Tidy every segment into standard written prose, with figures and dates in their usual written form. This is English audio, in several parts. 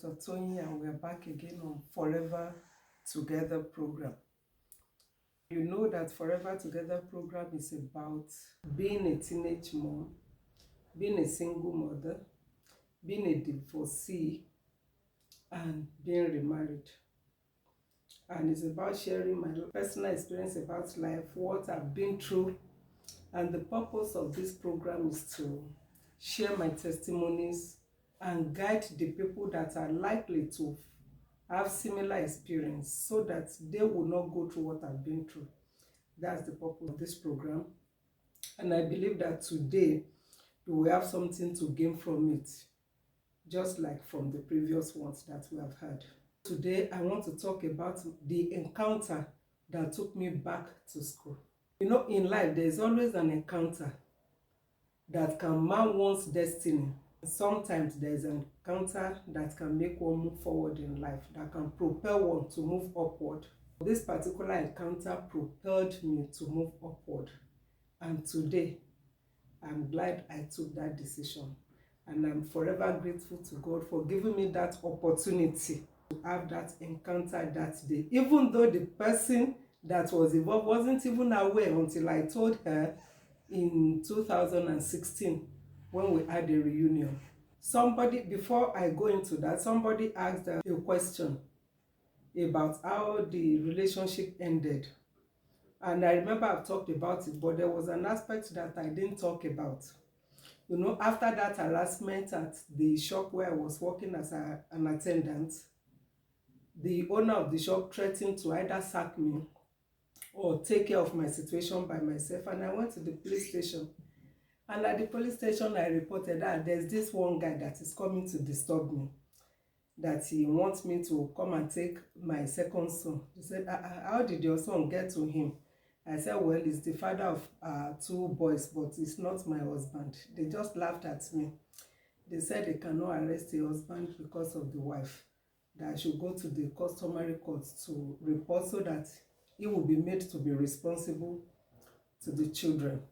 Dr. Tony, and we're back again on Forever Together program. You know that Forever Together program is about being a teenage mom, being a single mother, being a divorcee, and being remarried. And it's about sharing my personal experience about life, what I've been through. And the purpose of this program is to share my testimonies and guide the people that are likely to have similar experience so that they will not go through what I've been through. That's the purpose of this program. And I believe that today we will have something to gain from it, just like from the previous ones that we have had. Today I want to talk about the encounter that took me back to school. You know, in life there is always an encounter that can mark one's destiny. Sometimes there is an encounter that can make one move forward in life, that can propel one to move upward. This particular encounter propelled me to move upward, and today I'm glad I took that decision, and I'm forever grateful to God for giving me that opportunity to have that encounter that day, even though the person that was involved wasn't even aware until I told her in 2016 when we had a reunion. Somebody, before I go into that, somebody asked a question about how the relationship ended. And I remember I've talked about it, but there was an aspect that I didn't talk about. You know, after that harassment at the shop where I was working as an attendant, the owner of the shop threatened to either sack me or take care of my situation by myself. And I went to the police station. And at the police station, I reported that there's this one guy that is coming to disturb me, that he wants me to come and take my second son. He said, how did your son get to him? I said, well, he's the father of 2 boys, but he's not my husband. They just laughed at me. They said they cannot arrest a husband because of the wife, that I should go to the customary court to report so that he will be made to be responsible to the children,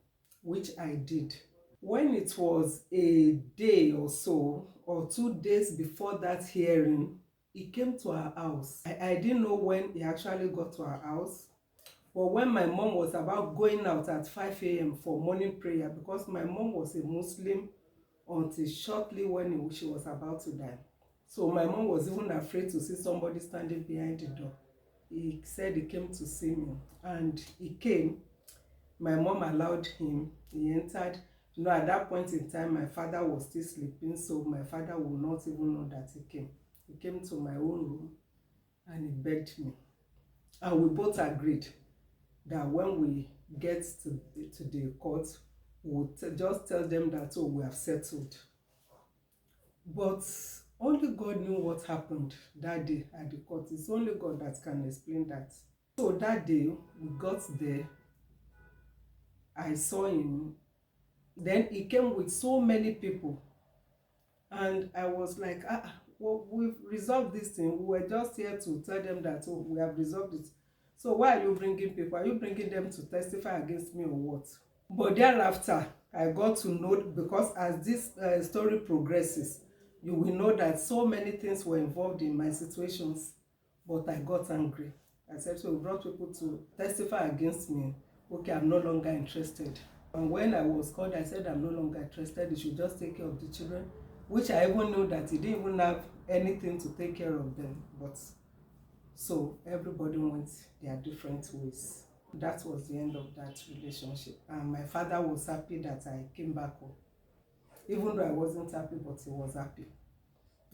which I did. When it was a day or so, or 2 days before that hearing, he came to our house. I didn't know when he actually got to our house, but when my mom was about going out at 5 a.m. for morning prayer, because my mom was a Muslim until shortly when she was about to die. So my mom was even afraid to see somebody standing behind the door. He said he came to see me, and he came. My mom allowed him. He entered. You know, at that point in time, my father was still sleeping, so my father would not even know that he came. He came to my own room and he begged me. And we both agreed that when we get to the court, we'll just tell them that, oh, we have settled. But only God knew what happened that day at the court. It's only God that can explain that. So that day, we got there. I saw him. Then he came with so many people. And I was like, well, we've resolved this thing. We were just here to tell them that, oh, we have resolved it. So why are you bringing people? Are you bringing them to testify against me or what? But thereafter, I got to know, because as this story progresses, you will know that so many things were involved in my situations, but I got angry. I said, so we brought people to testify against me. Okay, I'm no longer interested. And when I was called, I said, I'm no longer interested. You should just take care of the children, which I even knew that he didn't even have anything to take care of them. But so everybody went their different ways. That was the end of that relationship. And my father was happy that I came back home. Even though I wasn't happy, but he was happy.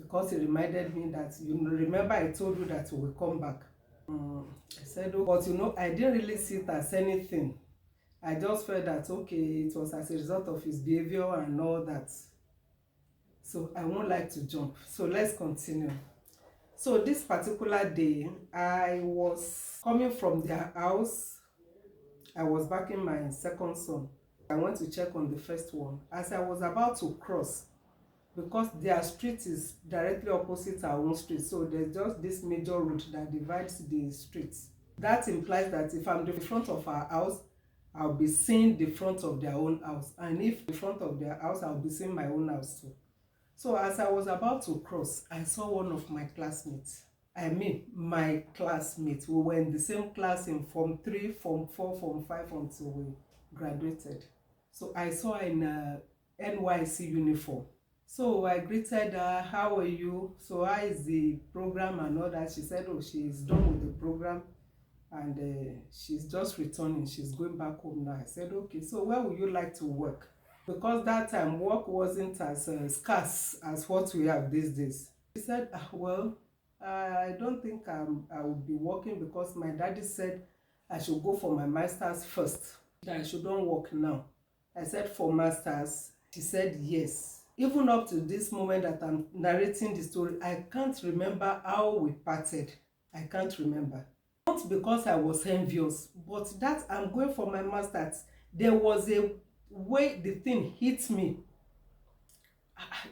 Because he reminded me that, you know, remember I told you that we will come back. I said, oh, but you know, I didn't really see it as anything. I just felt that, okay, it was as a result of his behavior and all that. So I won't like to jump. So let's continue. So this particular day, I was coming from their house. I was backing my second son. I went to check on the first one. As I was about to cross, because their street is directly opposite our own street, so there's just this major road that divides the streets. That implies that if I'm the front of our house, I'll be seeing the front of their own house, and if the front of their house, I'll be seeing my own house too. So as I was about to cross, I saw one of my classmates. I mean, my classmates. We were in the same class in Form 3, Form 4, Form 5 until we graduated. So I saw her in a NYC uniform. So I greeted her, how are you? So how is the program and all that? She said, oh, she's done with the program and she's just returning. She's going back home now. I said, okay, so where would you like to work? Because that time work wasn't as scarce as what we have these days. She said, well, I don't think I will be working because my daddy said I should go for my master's first. That I shouldn't work now. I said, for master's? She said, yes. Even up to this moment that I'm narrating the story, I can't remember how we parted. I can't remember. Not because I was envious, but that I'm going for my master's. There was a way the thing hit me.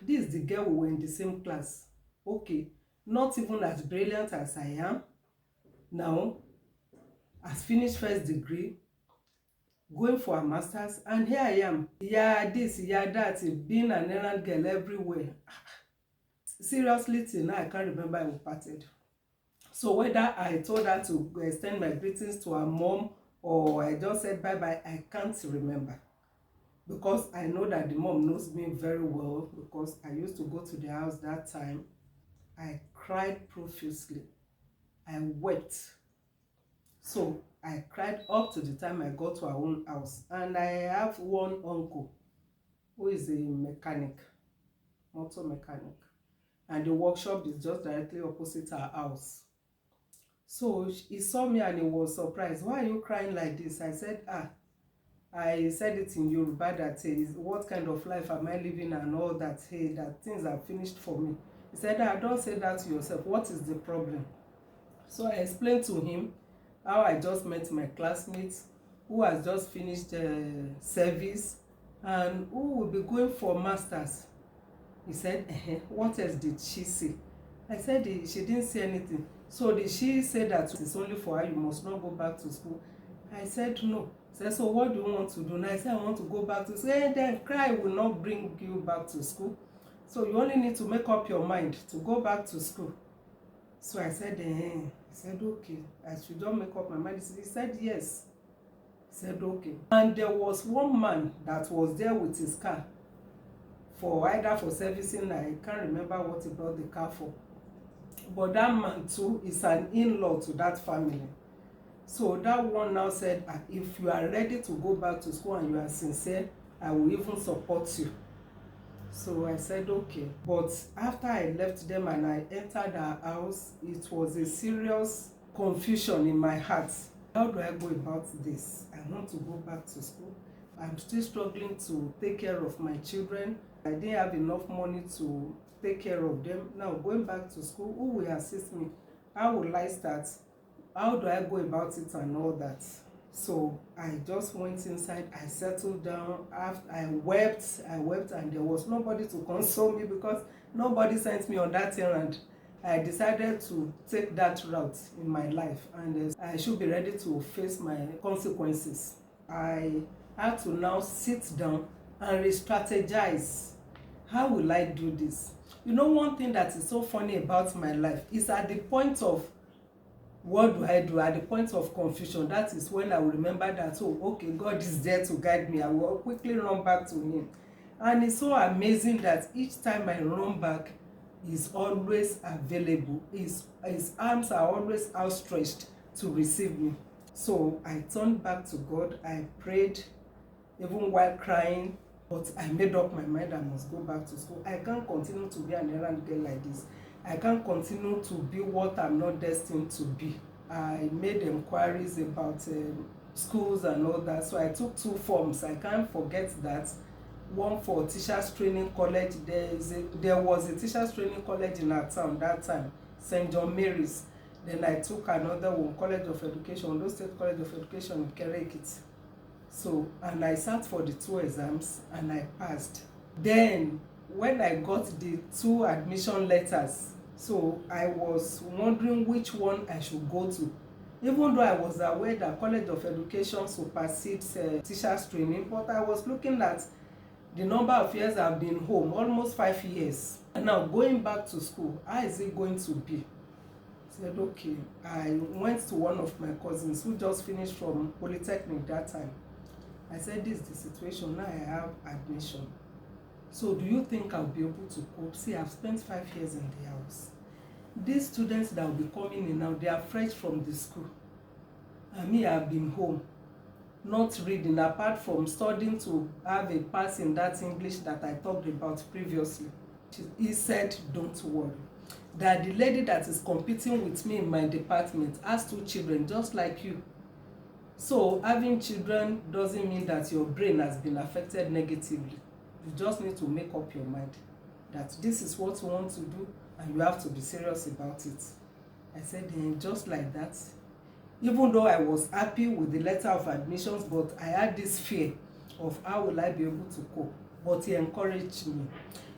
This is the girl we were in the same class. Okay, not even as brilliant as I am now, has finished first degree, going for a master's, and here I am, yeah this, yeah that, being an errand girl everywhere. Seriously, till now I can't remember how we parted. So whether I told her to extend my greetings to her mom or I just said bye bye, I can't remember, because I know that the mom knows me very well, because I used to go to the house that time. I cried profusely. I wept. So I cried up to the time I got to our own house. And I have one uncle who is a mechanic, motor mechanic. And the workshop is just directly opposite our house. So he saw me and he was surprised. Why are you crying like this? I said, I said it in Yoruba that, hey, what kind of life am I living and all that, hey, that things are finished for me. He said, don't say that to yourself. What is the problem? So I explained to him how I just met my classmates who has just finished service and who will be going for masters. He said, what else did she say? I said, she didn't say anything. So did she say that it's only for her, you must not go back to school? I said, no. He said, so what do you want to do? And I said, I want to go back to school. And then cry will not bring you back to school. So you only need to make up your mind to go back to school. So I said, He said, okay, I should not make up my mind. He said, yes. He said, okay. And there was one man that was there with his car for either for servicing, I can't remember what he brought the car for. But that man too is an in-law to that family. So that one now said, if you are ready to go back to school and you are sincere, I will even support you. So I said, okay. But after I left them and I entered our house, it was a serious confusion in my heart. How do I go about this? I want to go back to school. I'm still struggling to take care of my children. I didn't have enough money to take care of them. Now going back to school, who will assist me? How will I start? How do I go about it and all that? So I just went inside, I settled down, I wept, and there was nobody to console me because nobody sent me on that errand. I decided to take that route in my life, and I should be ready to face my consequences. I had to now sit down and re-strategize. How will I do this? You know, one thing that is so funny about my life is at the point of what do I do, at the point of confusion, that is when I will remember that, oh, okay, God is there to guide me. I will quickly run back to him. And it's so amazing that each time I run back, he's always available. His arms are always outstretched to receive me. So I turned back to God. I prayed, even while crying, but I made up my mind I must go back to school. I can't continue to be an errand girl like this. I can't continue to be what I'm not destined to be. I made inquiries about schools and all that. So I took 2 forms. I can't forget that. One for teachers training college. There was a teachers training college in our town that time, St. John Mary's. Then I took another one, College of Education, Ondo State College of Education in Ikere-Ekiti. So, and I sat for the 2 exams and I passed. Then when I got the 2 admission letters, so I was wondering which one I should go to. Even though I was aware that College of Education supersedes teachers training, but I was looking at the number of years I've been home, almost 5 years. And now going back to school, how is it going to be? I said, okay. I went to one of my cousins who just finished from Polytechnic that time. I said, this is the situation, now I have admission. So do you think I'll be able to cope? See, I've spent 5 years in the house. These students that will be coming in now, they are fresh from the school. And me, I've been home, not reading, apart from studying to have a pass in that English that I talked about previously. He said, don't worry, that the lady that is competing with me in my department has 2 children just like you. So having children doesn't mean that your brain has been affected negatively. You just need to make up your mind that this is what you want to do and you have to be serious about it. I said, just like that. Even though I was happy with the letter of admissions, but I had this fear of how will I be able to cope. But he encouraged me.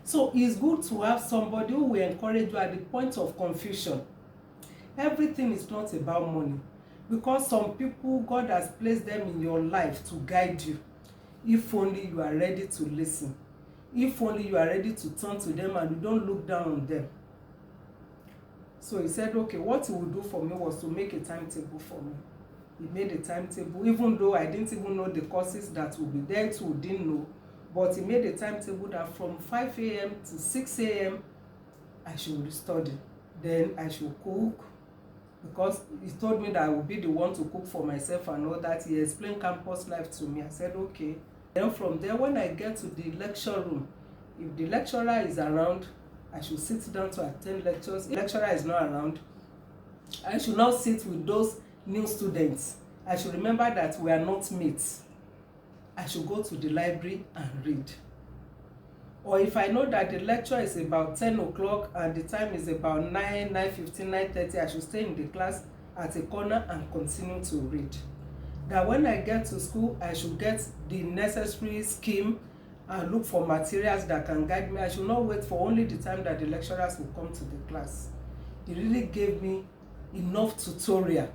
So it's good to have somebody who will encourage you at the point of confusion. Everything is not about money, because some people, God has placed them in your life to guide you. If only you are ready to listen. If only you are ready to turn to them and you don't look down on them. So he said, okay, what he would do for me was to make a timetable for me. He made a timetable, even though I didn't even know the courses that would be there too, didn't know. But he made a timetable that from 5 a.m. to 6 a.m. I should study. Then I should cook, because he told me that I would be the one to cook for myself and all that. He explained campus life to me. I said, okay. Then from there, when I get to the lecture room, if the lecturer is around, I should sit down to attend lectures. If the lecturer is not around, I should now sit with those new students. I should remember that we are not mates. I should go to the library and read. Or if I know that the lecture is about 10 o'clock and the time is about 9, 9:15, 9:30, I should stay in the class at a corner and continue to read. That when I get to school, I should get the necessary scheme and look for materials that can guide me. I should not wait for only the time that the lecturers will come to the class. It really gave me enough tutorial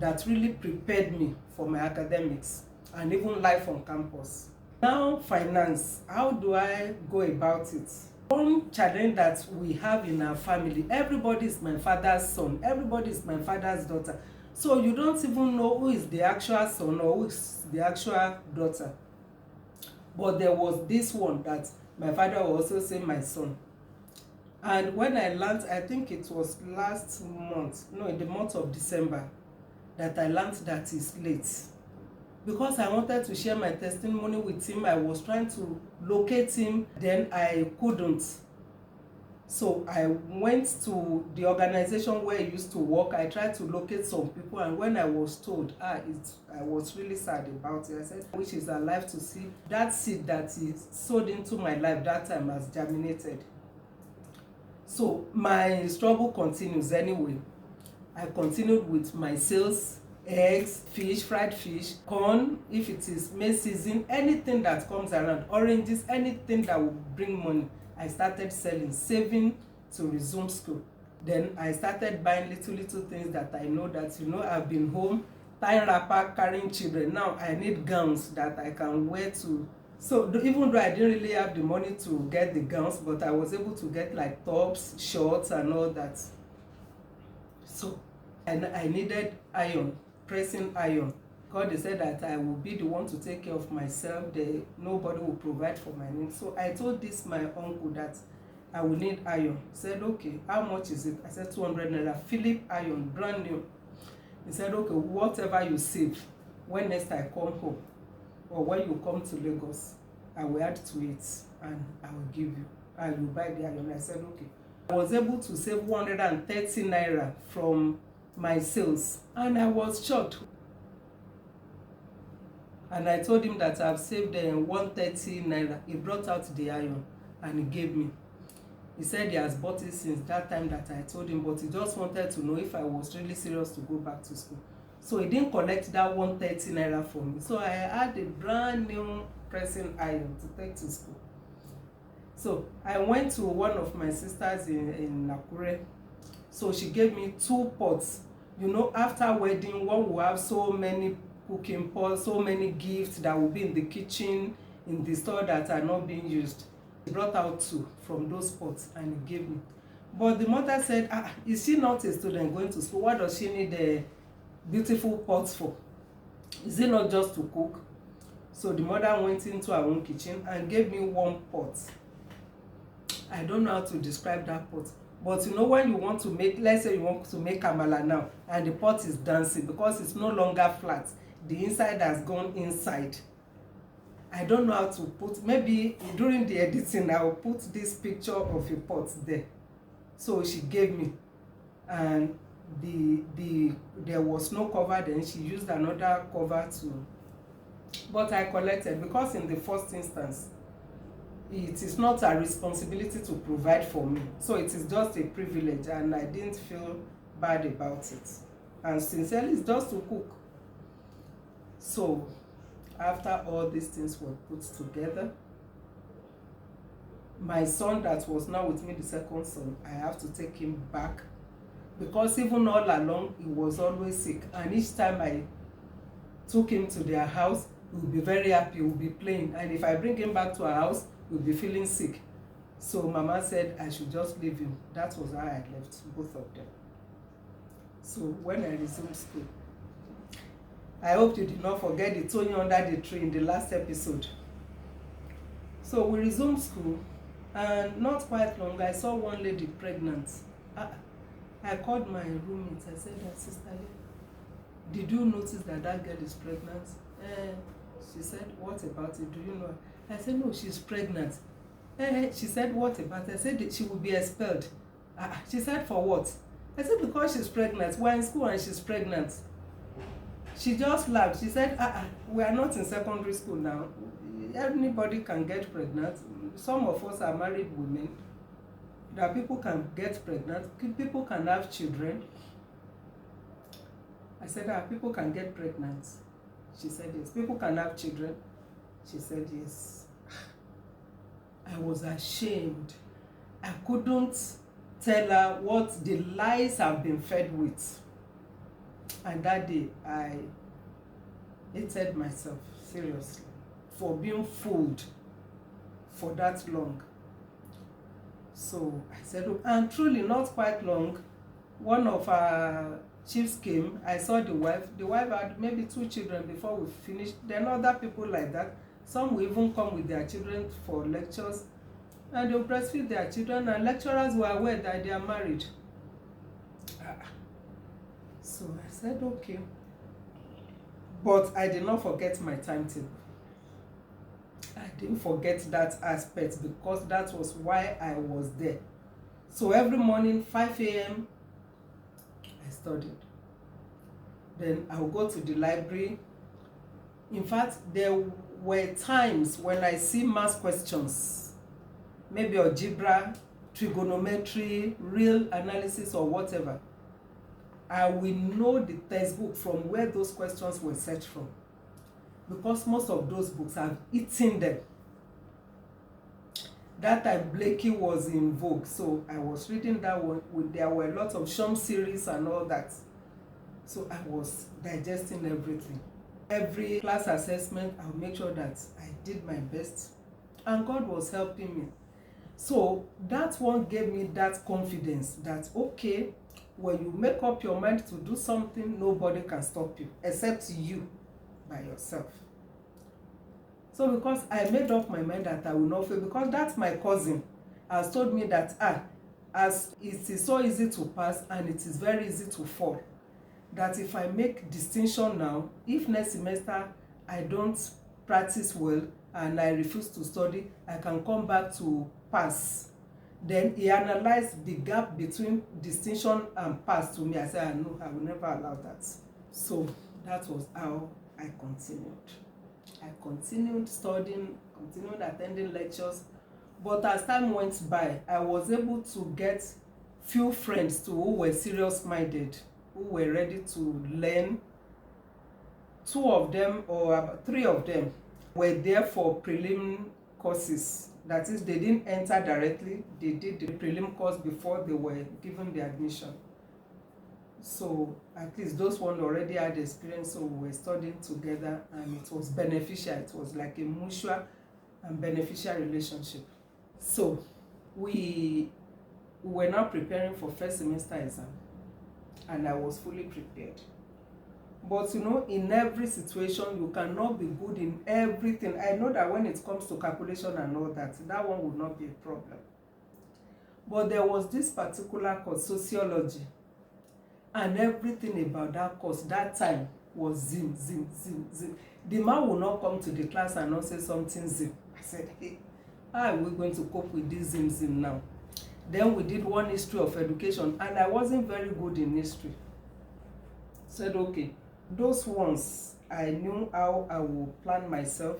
that really prepared me for my academics and even life on campus. Now, finance. How do I go about it? One challenge that we have in our family, everybody is my father's son, everybody is my father's daughter. So you don't even know who is the actual son or who is the actual daughter. But there was this one that my father will also say my son. And when I learned, I think it was last month, no, in the month of December, that I learned that he's late. Because I wanted to share my testimony with him, I was trying to locate him, then I couldn't. So I went to the organization where he used to work. I tried to locate some people, and when I was told, I was really sad about it. I said, which is alive to see that seed that he sowed into my life that time has germinated. So my struggle continues anyway. I continued with my sales, eggs, fish, fried fish, corn, if it is May season, anything that comes around, oranges, anything that will bring money. I started selling, saving to resume school. Then I started buying little things that I know that, I've been home, tying wrapper, carrying children. Now I need gowns that I can wear to. So even though I didn't really have the money to get the gowns, but I was able to get like tops, shorts and all that. So I needed iron, pressing iron. God, they said that I will be the one to take care of myself. Nobody will provide for my needs. So I told my uncle that I will need iron. He said, okay, how much is it? I said 200 naira. Philip iron, brand new. He said, okay, whatever you save, when next I come home or when you come to Lagos, I will add to it and I will give you. And you buy the iron. I said, okay. I was able to save 130 naira from my sales, and I was shocked. And I told him that I've saved 130 naira. He brought out the iron and he gave me. He said he has bought it since that time that I told him, but he just wanted to know if I was really serious to go back to school. So he didn't collect that 130 naira from me. So I had a brand new pressing iron to take to school. So I went to one of my sisters in Nakure. So she gave me 2 pots. After wedding, one will have so many cooking pots, so many gifts that will be in the kitchen, in the store that are not being used. brought out 2 from those pots and he gave me. But the mother said, is she not a student going to school? What does she need the beautiful pots for? Is it not just to cook? So the mother went into her own kitchen and gave me 1 pot. I don't know how to describe that pot. But you know, when you want to make, let's say you want to make amala now, and the pot is dancing because it's no longer flat. The inside has gone inside. I don't know how to put, maybe during the editing I will put this picture of a pot there. So she gave me, and there was no cover. Then she used another cover to, but I collected because in the first instance it is not a responsibility to provide for me, so it is just a privilege, and I didn't feel bad about it, and sincerely it's just to cook. So after all these things were put together, my son that was now with me, the second son, I have to take him back because even all along he was always sick, and each time I took him to their house he would be very happy, he would be playing, and if I bring him back to our house he would be feeling sick. So Mama said I should just leave him. That was how I left both of them. So when I resumed school, I hope you did not forget the Tony under the tree in the last episode. So we resumed school, and not quite long I saw one lady pregnant. I called my roommate. I said, Sister, did you notice that girl is pregnant? She said, what about it? Do you know? I said, no, she's pregnant. She said, what about it? I said, she will be expelled. She said, for what? I said, because she's pregnant. We're in school and she's pregnant. She just laughed. She said, we are not in secondary school now. Anybody can get pregnant. Some of us are married women. That people can get pregnant. People can have children. I said, people can get pregnant. She said, yes. People can have children. She said, yes. I was ashamed. I couldn't tell her what the lies I've been fed with. And that day, I hated myself, seriously, for being fooled for that long. So I said, oh, and truly not quite long, one of our chiefs came. I saw the wife. The wife had maybe 2 children before we finished. Then other people like that. Some will even come with their children for lectures, and they'll breastfeed their children, and lecturers were aware that they are married. So I said, okay. But I did not forget my timetable. I didn't forget that aspect because that was why I was there. So every morning, 5 a.m., I studied. Then I would go to the library. In fact, there were times when I see math questions, maybe algebra, trigonometry, real analysis, or whatever. I will know the textbook from where those questions were searched from, because most of those books have eaten them. That time Blakey was in vogue, so I was reading that one. There were a lot of Shum series and all that, so I was digesting everything. Every class assessment, I'll make sure that I did my best, and God was helping me. So that one gave me that confidence that, okay, when you make up your mind to do something, nobody can stop you except you by yourself. So because I made up my mind that I will not fail, because that's my cousin has told me that as it is so easy to pass and it is very easy to fall, that if I make distinction now, if next semester I don't practice well and I refuse to study, I can come back to pass. Then he analyzed the gap between distinction and pass to me. I said, no, I will never allow that. So that was how I continued. I continued studying, continued attending lectures. But as time went by, I was able to get few friends too who were serious-minded, who were ready to learn. 2 of them, or about 3 of them, were there for prelim courses. That is, they didn't enter directly. They did the prelim course before they were given the admission. So at least those ones already had experience, so we were studying together, and it was beneficial. It was like a mutual and beneficial relationship. So we were now preparing for first semester exam, and I was fully prepared. But you know, in every situation, you cannot be good in everything. I know that when it comes to calculation and all that, that one would not be a problem. But there was this particular course, sociology, and everything about that course that time was zim, zim, zim, zim. The man will not come to the class and not say something zim. I said, hey, how are we going to cope with this zim, zim now? Then we did one history of education, and I wasn't very good in history. Said, okay, those ones I knew how I would plan myself.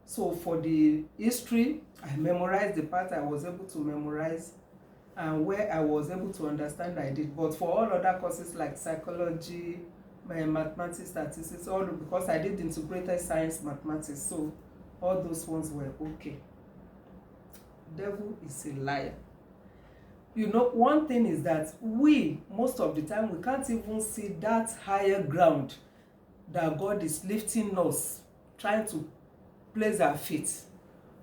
So for the history, I memorized the part I was able to memorize, and where I was able to understand, I did. But for all other courses like psychology, my mathematics, statistics, all because I did integrated science mathematics, so all those ones were okay. Devil is a liar. You know, one thing is that we, most of the time, we can't even see that higher ground that God is lifting us, trying to place our feet.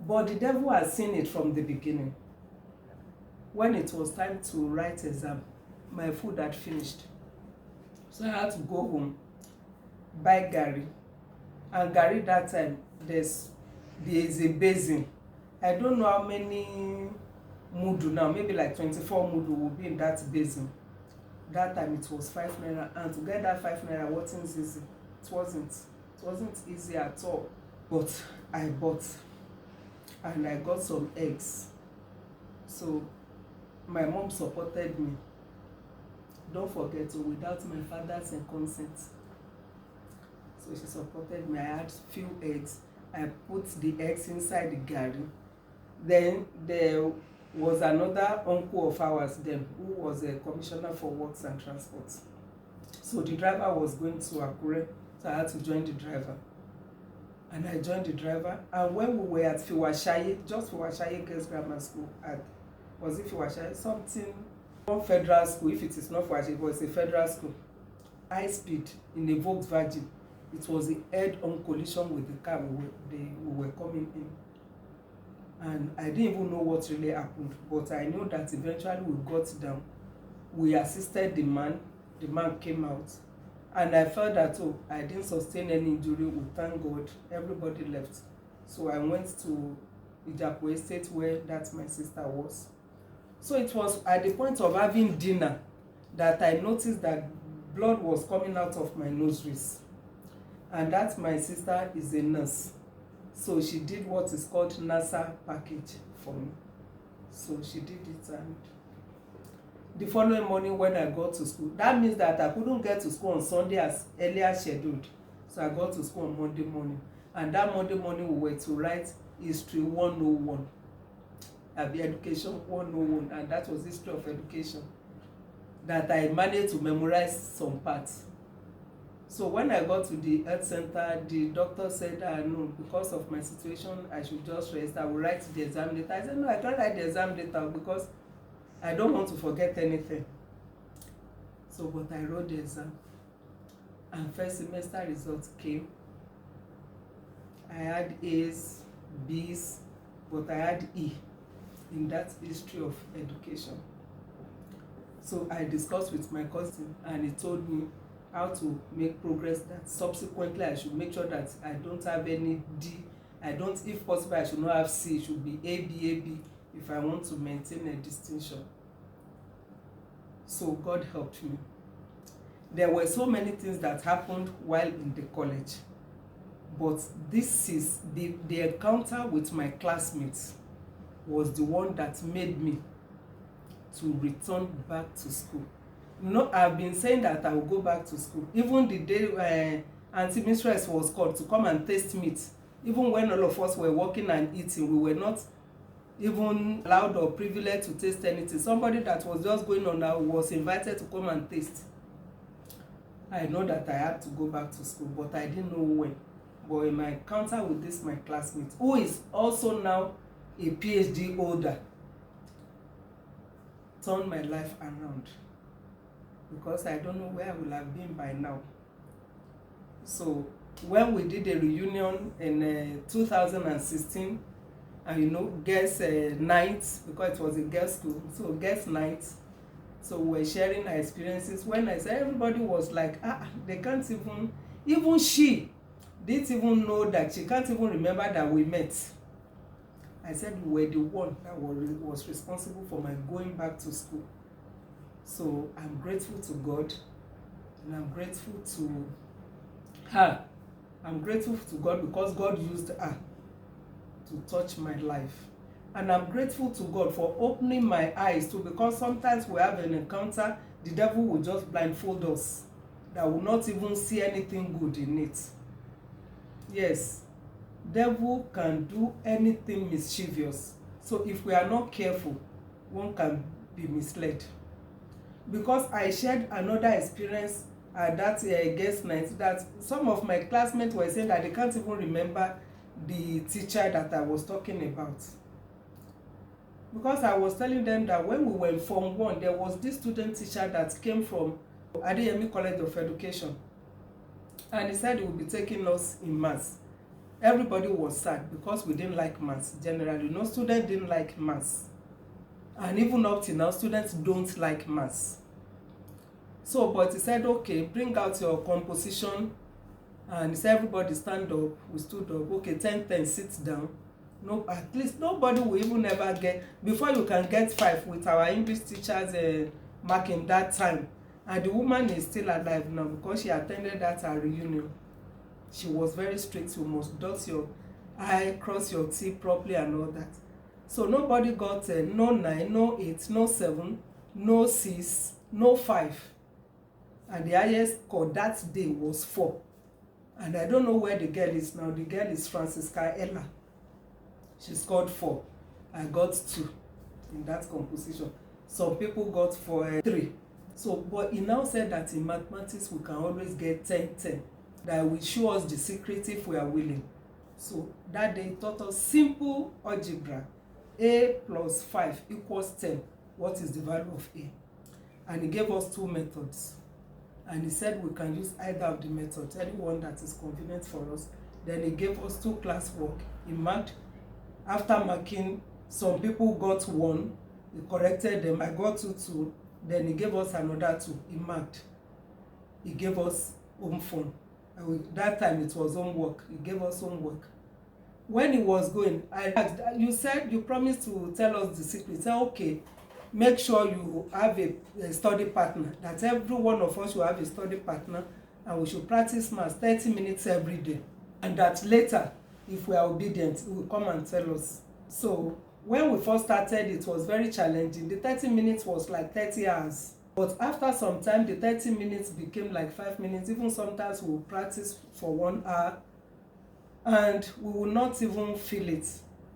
But the devil has seen it from the beginning. When it was time to write exam, my food had finished. So I had to go home, buy garri. And garri that time, there is a basin. I don't know how many mudu now, maybe like 24 mudu will be in that basin. That time it was 5 naira, and to get that 5 naira wasn't easy. It wasn't easy at all. But I bought, and I got some eggs. So my mom supported me. Don't forget, without my father's consent. So she supported me. I had few eggs. I put the eggs inside the garri. Then there was another uncle of ours then who was a commissioner for works and transport. So the driver was going to Akure, so I had to join the driver. And I joined the driver. And when we were at Fiwashaye, just Fiwashaye Girls Grammar School, was it Fiwashaye? Something, one federal school, if it is not Fiwashaye, but it's a federal school. High speed in a Volkswagen. It was a head-on collision with the car we were coming in. And I didn't even know what really happened, but I knew that eventually we got down. We assisted the man came out, and I felt that, oh, I didn't sustain any injury. We thank God, everybody left. So I went to Ijapu Estate where that my sister was. So it was at the point of having dinner that I noticed that blood was coming out of my nostrils, and that my sister is a nurse. So she did what is called NASA package for me. So she did it, and the following morning when I got to school, that means that I couldn't get to school on Sunday as earlier scheduled. So I got to school on Monday morning. And that Monday morning we were to write History 101. Education 101, and that was History of Education. That I managed to memorize some parts. So when I got to the health center, the doctor said, no, because of my situation, I should just rest. I will write the exam later. I said, no, I can't write the exam later because I don't want to forget anything. So, but I wrote the exam. And first semester results came. I had A's, B's, but I had E in that history of education. So I discussed with my cousin, and he told me how to make progress, that subsequently I should make sure that I don't have any D. I don't, if possible, I should not have C. It should be A, B, A, B if I want to maintain a distinction. So God helped me. There were so many things that happened while in the college. But this is the encounter with my classmates was the one that made me to return back to school. You know, I've been saying that I will go back to school. Even the day Auntie Mistress was called to come and taste meat, even when all of us were working and eating, we were not even allowed or privileged to taste anything. Somebody that was just going on now was invited to come and taste. I know that I had to go back to school, but I didn't know when. But in my encounter with this, my classmate, who is also now a PhD holder, turned my life around. Because I don't know where I would have been by now. So when we did a reunion in 2016, and you know, girls nights, because it was a girls school, so girls nights. So we were sharing our experiences. When I said, everybody was like, they can't even she didn't even know that, she can't even remember that we met. I said we were the one that was responsible for my going back to school. So I'm grateful to God, and I'm grateful to her. I'm grateful to God because God used her to touch my life. And I'm grateful to God for opening my eyes too, because sometimes we have an encounter, the devil will just blindfold us, that will not even see anything good in it. Yes, devil can do anything mischievous. So if we are not careful, one can be misled. Because I shared another experience at that guest night, that some of my classmates were saying that they can't even remember the teacher that I was talking about. Because I was telling them that when we were in Form 1, there was this student teacher that came from Adeyemi College of Education, and he said he would be taking us in maths. Everybody was sad because we didn't like maths. Generally, no student didn't like maths, and even up till now, students don't like maths. So, but he said, okay, bring out your composition, and he said, everybody stand up. We stood up. Okay, 10-10, sit down. No, at least nobody will even ever get, before you can get 5 with our English teachers marking that time. And the woman is still alive now because she attended that reunion. She was very strict. You must dot your I, cross your T properly and all that. So nobody got no 9, no 8, no 7, no 6, no 5. And the highest score that day was 4. And I don't know where the girl is now. The girl is Francisca Ella. She scored 4. I got 2 in that composition. Some people got 3. So, but he now said that in mathematics we can always get 10-10. That will show us the secret if we are willing. So that day he taught us simple algebra. A plus 5 equals 10. What is the value of A? And he gave us 2 methods. And he said we can use either of the methods, any one that is convenient for us. Then he gave us 2 classwork. He marked. After marking, some people got 1. He corrected them. I got 2. Then he gave us another 2. He marked. He gave us home phone. That time it was homework. He gave us homework. When he was going, I asked, you said you promised to tell us the secret. He said, okay, make sure you have a study partner. That every one of us should have a study partner, and we should practice maths 30 minutes every day. And that later, if we are obedient, he will come and tell us. So when we first started, it was very challenging. The 30 minutes was like 30 hours. But after some time, the 30 minutes became like 5 minutes. Even sometimes we will practice for 1 hour, and we will not even feel it.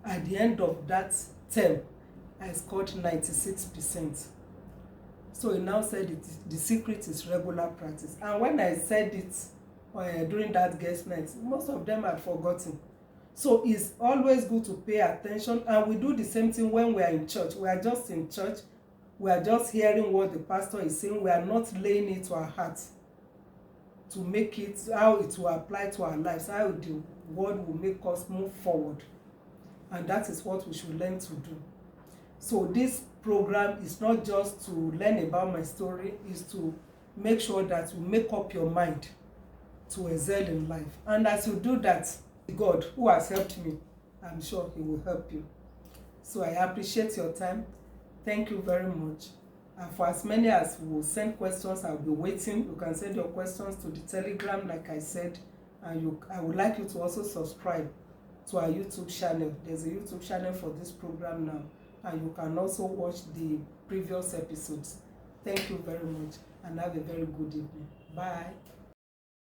At the end of that term, I scored 96%. So he now said the secret is regular practice. And when I said it during that guest night, most of them had forgotten. So it's always good to pay attention, and we do the same thing when we are in church. We are just in church, we are just hearing what the pastor is saying. We are not laying it to our hearts to make it, how it will apply to our lives, how the word will make us move forward. And that is what we should learn to do. So this program is not just to learn about my story, is to make sure that you make up your mind to excel in life. And as you do that, God, who has helped me, I'm sure he will help you. So I appreciate your time. Thank you very much. And for as many as will send questions, I'll be waiting. You can send your questions to the Telegram, like I said. And I would like you to also subscribe to our YouTube channel. There's a YouTube channel for this program now. And you can also watch the previous episodes. Thank you very much, and have a very good evening. Bye.